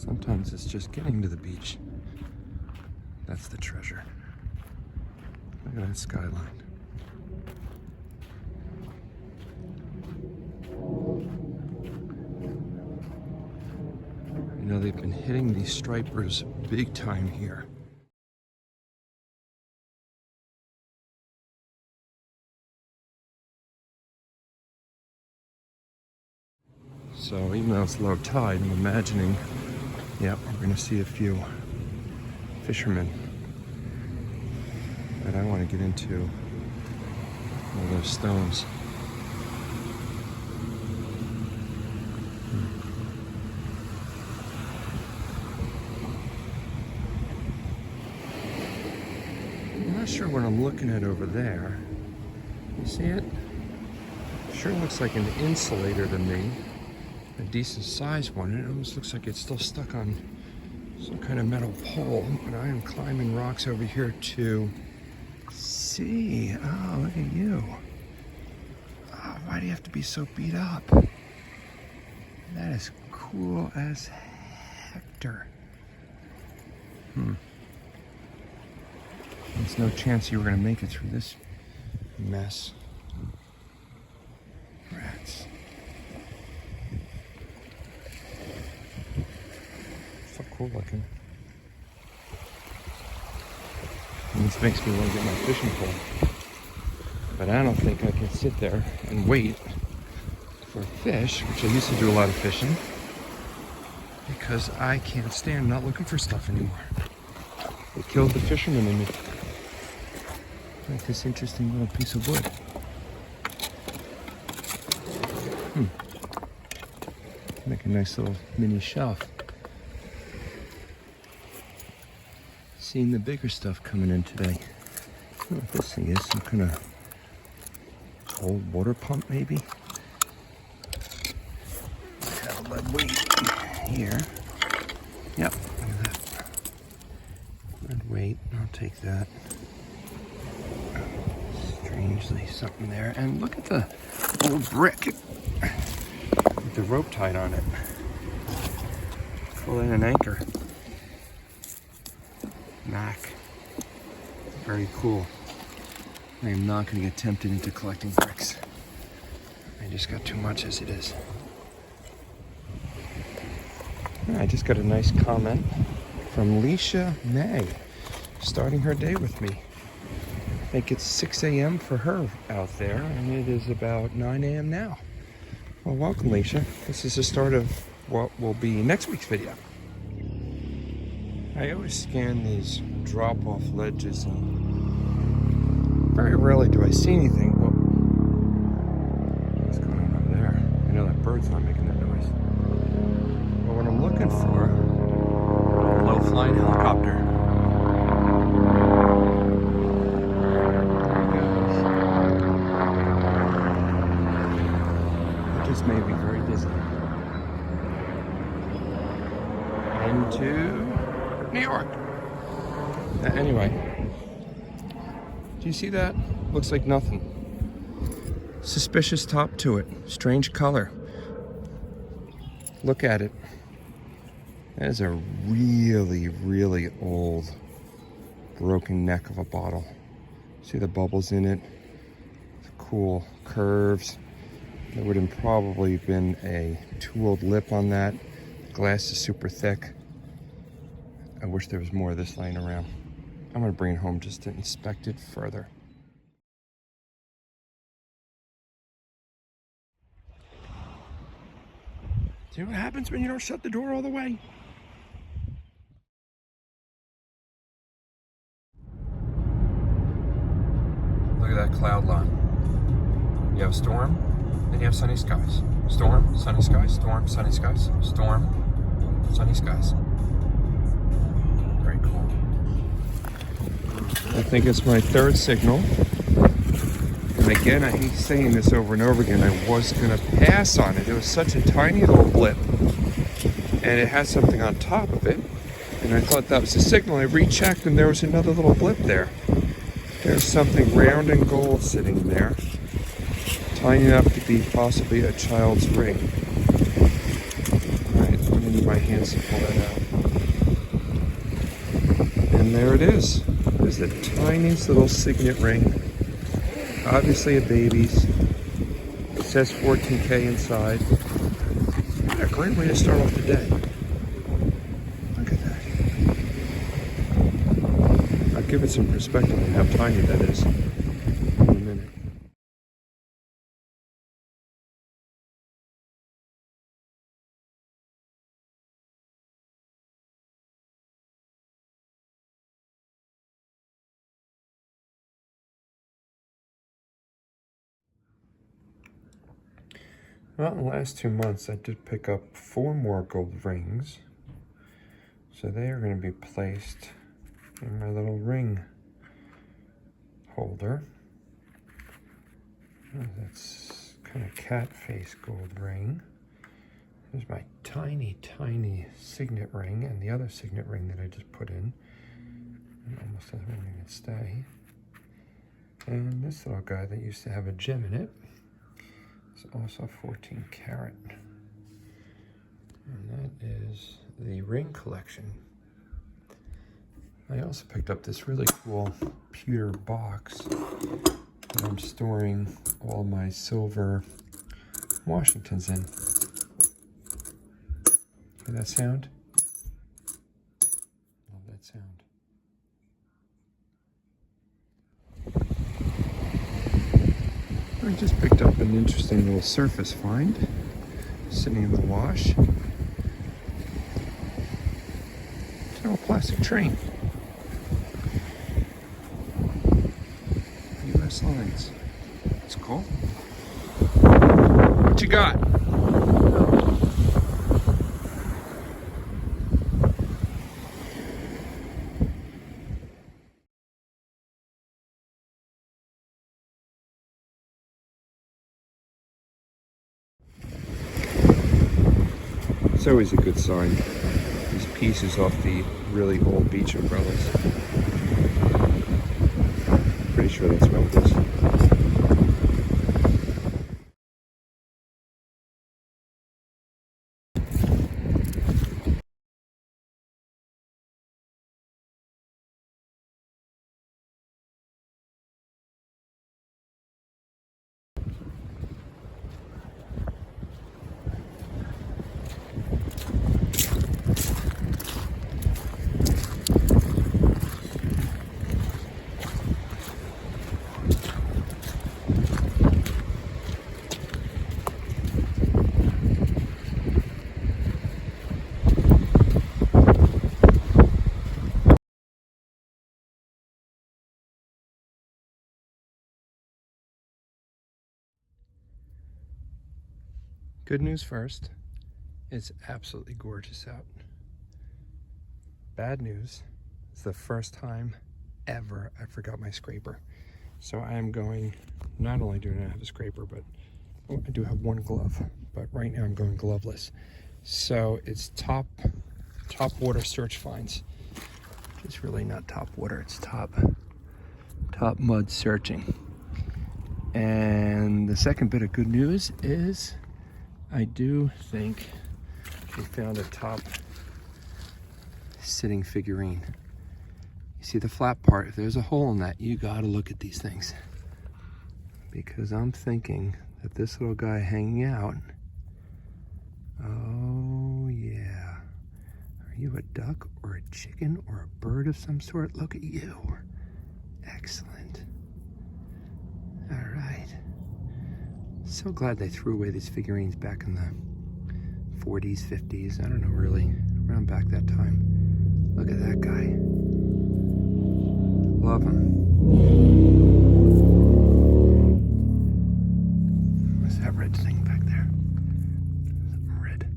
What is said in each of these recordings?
Sometimes it's just getting to the beach. That's the treasure. Look at that skyline. You know, they've been hitting these stripers big time here. So even though it's low tide, I'm imagining, yep, we're gonna see a few fishermen. But I want to get into one of those stones. I'm not sure what I'm looking at over there. You see it? Sure looks like an insulator to me. A decent sized one. It almost looks like it's still stuck on some kind of metal pole. But I am climbing rocks over here to see. Oh, look at you. Oh, why do you have to be so beat up? That is cool as Hector. There's no chance you were going to make it through this mess. Rats. So cool looking. And this makes me want to get my fishing pole. But I don't think I can sit there and wait for a fish, which I used to do a lot of fishing, because I can't stand not looking for stuff anymore. It killed the fisherman in me. Like this interesting little piece of wood. Make a nice little mini shelf. Seeing the bigger stuff coming in today. I don't know what this thing is, some kind of old water pump maybe. Have a lead weight here. Yep, look at that. Lead weight, I'll take that. Strangely something there. And look at the old brick with the rope tied on it. Pull in an anchor. Mac. Very cool. I am not going to get tempted into collecting bricks. I just got too much as it is. I just got a nice comment from Leisha May, starting her day with me. I think it's 6 a.m. for her out there, and it is about 9 a.m. now. Well, welcome, Leisha. This is the start of what will be next week's video. I always scan these drop-off ledges, and very rarely do I see anything, but what's going on over there? I know that bird's not making that noise. But what I'm looking for, a low-flying helicopter. Made me very dizzy. Into New York. Anyway, do you see that? Looks like nothing. Suspicious top to it. Strange color. Look at it. That is a really, really old broken neck of a bottle. See the bubbles in it? It's cool curves. There would have probably been a tooled lip on that. The glass is super thick. I wish there was more of this laying around. I'm gonna bring it home just to inspect it further. See what happens when you don't shut the door all the way? Look at that cloud line. You have a storm, then you have sunny skies. Storm, sunny skies, storm, sunny skies, storm, sunny skies. Very cool. I think it's my third signal. And again, I hate saying this over and over again, I was gonna pass on it. It was such a tiny little blip. And it had something on top of it. And I thought that was a signal. I rechecked and there was another little blip there. There's something round and gold sitting there. Tiny enough to be possibly a child's ring. Alright, I'm gonna need my hands to pull that out. And there it is. There's the tiniest little signet ring. Obviously a baby's. It says 14K inside. What a great way to start off the day. Look at that. I'll give it some perspective on how tiny that is in a minute. Well, in the last 2 months, I did pick up 4 more gold rings. So they are going to be placed in my little ring holder. Oh, that's kind of cat face gold ring. There's my tiny, tiny signet ring and the other signet ring that I just put in. And almost everything can stay. And this little guy that used to have a gem in it. It's also 14 karat. And that is the ring collection. I also picked up this really cool pewter box that I'm storing all my silver Washingtons in. Hear that sound? Love that sound. I just picked up an interesting little surface find sitting in the wash. It's an old plastic train. US lines. That's cool. What you got? It's always a good sign. These pieces off the really old beach umbrellas. Pretty sure that's what it is. Good news first. It's absolutely gorgeous out. Bad news. It's the first time ever I forgot my scraper. So I am going, not only do I not have a scraper, but I do have one glove, but right now I'm going gloveless. So it's top water search finds. It's really not top water, it's top mud searching. And the second bit of good news is I do think we found a top sitting figurine. You see the flat part, if there's a hole in that, you gotta look at these things. Because I'm thinking that this little guy hanging out, oh yeah. Are you a duck or a chicken or a bird of some sort? Look at you. Excellent. All right. So glad they threw away these figurines back in the 40s, 50s. I don't know, really, around back that time. Look at that guy. Love him. What's that red thing back there? Something red.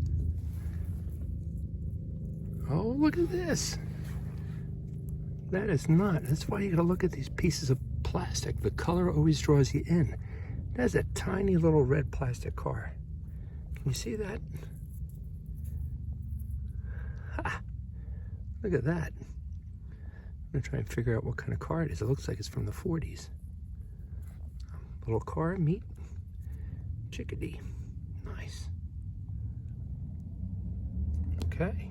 Oh, look at this. That is not. That's why you gotta look at these pieces of plastic. The color always draws you in. That's a tiny little red plastic car. Can you see that? Ha! Look at that. I'm gonna try and figure out what kind of car it is. It looks like it's from the 40s. Little car, meat, chickadee. Nice. Okay. Okay.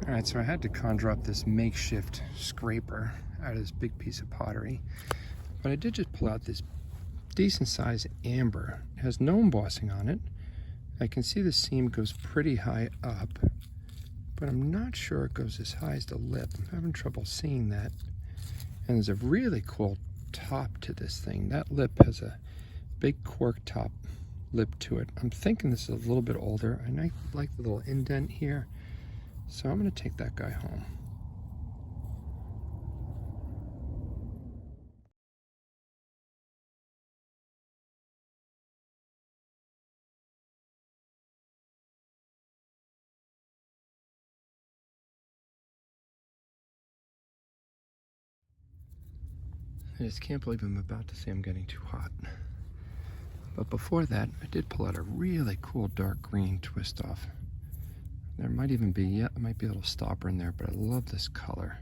All right, so I had to conjure up this makeshift scraper out of this big piece of pottery, but I did just pull out this decent sized amber. It has no embossing on it. I can see the seam goes pretty high up, but I'm not sure it goes as high as the lip. I'm having trouble seeing that. And there's a really cool top to this thing. That lip has a big cork top lip to it. I'm thinking this is a little bit older, and I like the little indent here. So I'm going to take that guy home. I just can't believe I'm about to say I'm getting too hot. But before that, I did pull out a really cool dark green twist off. There might even be, yeah, there might be a little stopper in there, but I love this color.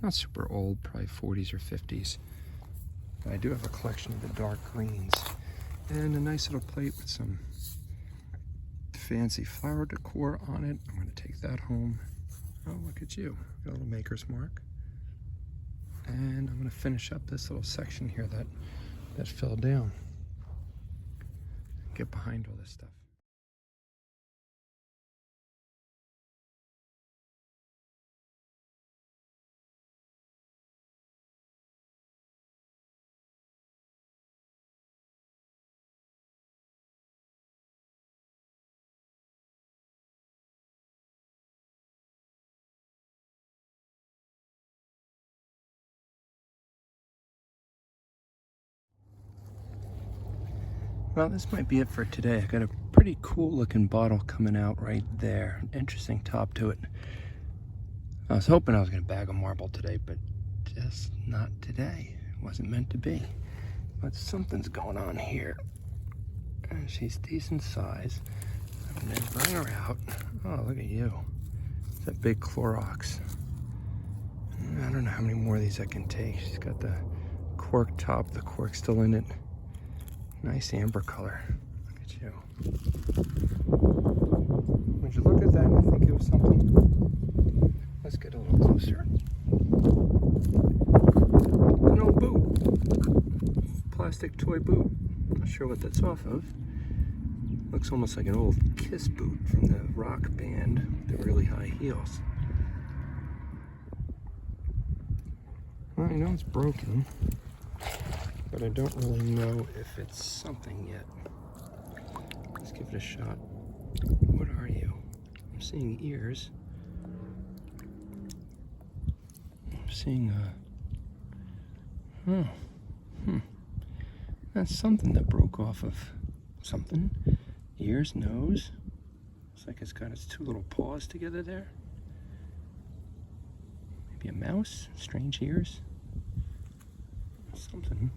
Not super old, probably 40s or 50s. But I do have a collection of the dark greens. And a nice little plate with some fancy flower decor on it. I'm going to take that home. Oh, look at you. Got a little maker's mark. And I'm going to finish up this little section here that fell down. Get behind all this stuff. Well, this might be it for today. I got a pretty cool looking bottle coming out right there. An interesting top to it. I was hoping I was going to bag a marble today, but just not today. It wasn't meant to be. But something's going on here. And she's decent size. I'm going to bring her out. Oh, look at you. It's a big Clorox. I don't know how many more of these I can take. She's got the cork top, the cork still in it. Nice amber color. Look at you. Would you look at that and think it was something? Let's get a little closer. It's an old boot. Plastic toy boot. Not sure what that's off of. Looks almost like an old Kiss boot from the rock band with the really high heels. Well, I know it's broken, but I don't really know if it's something yet. Let's give it a shot. What are you? I'm seeing ears. I'm seeing that's something that broke off of something. Ears, nose. Looks like it's got its two little paws together there. Maybe a mouse. Strange ears. Something.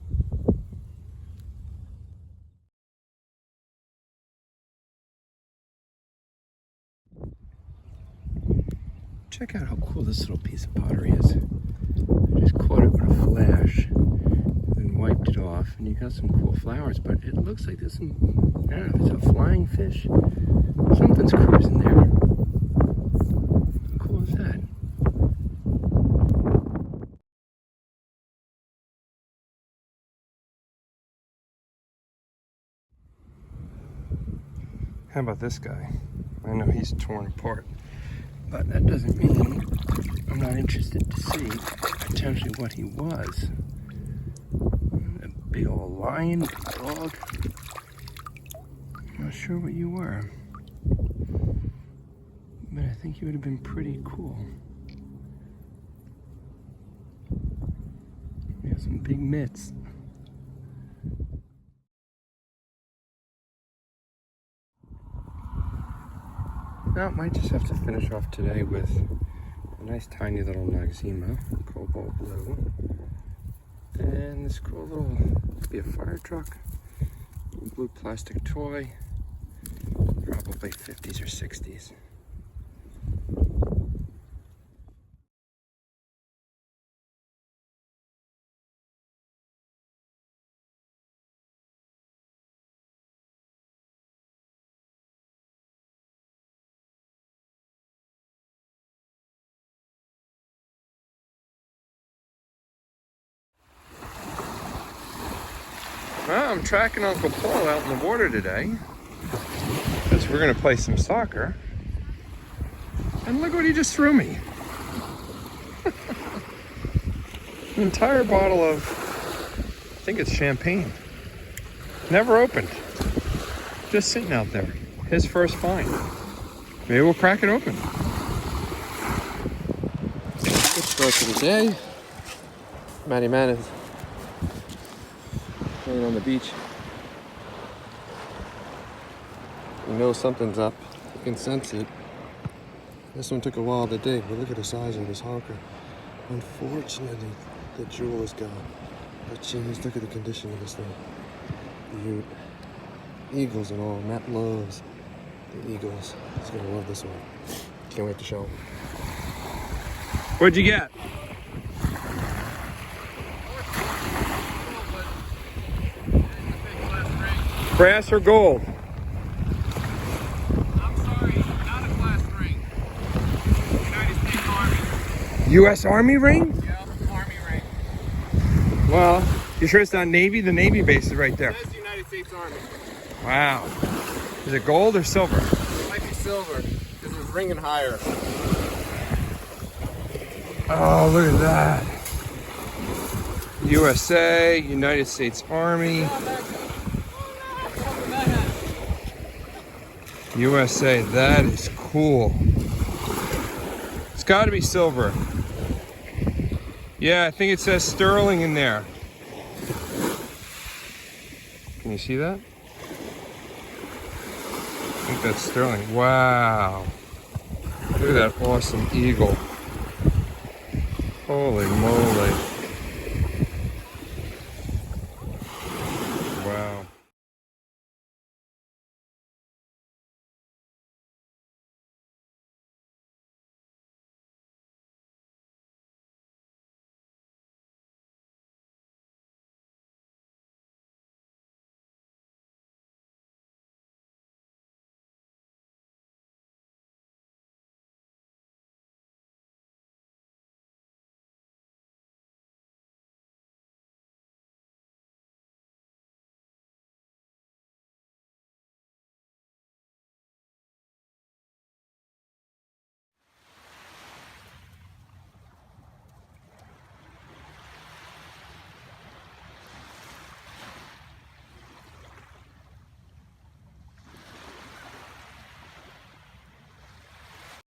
Check out how cool this little piece of pottery is. I just caught it with a flash and wiped it off, and you got some cool flowers, but it looks like there's some, I don't know, it's a flying fish. Something's cruising there. How cool is that? How about this guy? I know he's torn apart, but that doesn't mean I'm not interested to see potentially what he was. A big old lion, dog. I'm not sure what you were, but I think you would have been pretty cool. You have some big mitts. Now, might just have to finish off today with a nice tiny little Noxema, cobalt blue. And this cool little, could be a fire truck, blue plastic toy, probably 50s or 60s. Well, I'm tracking Uncle Paul out in the water today because we're going to play some soccer. And look what he just threw me. An entire bottle of, I think it's champagne. Never opened. Just sitting out there. His first find. Maybe we'll crack it open. Good start to the day. Matty Man is laying on the beach. You know something's up. You can sense it. This one took a while to dig, but look at the size of this honker. Unfortunately, the jewel is gone. But jeez, look at the condition of this thing. The Ute. Eagles and all. Matt loves the eagles. He's gonna love this one. Can't wait to show him. What'd you get? Brass or gold? I'm sorry, not a glass ring. United States Army. U.S. Army ring? Yeah, Army ring. Well, you sure it's not Navy? The Navy base is right there. It says United States Army. Wow. Is it gold or silver? It might be silver, because it was ringing higher. Oh, look at that. USA, United States Army. USA, that is cool. It's got to be silver. Yeah, I think it says sterling in there. Can you see that? I think that's sterling. Wow. Look at that awesome eagle. Holy moly.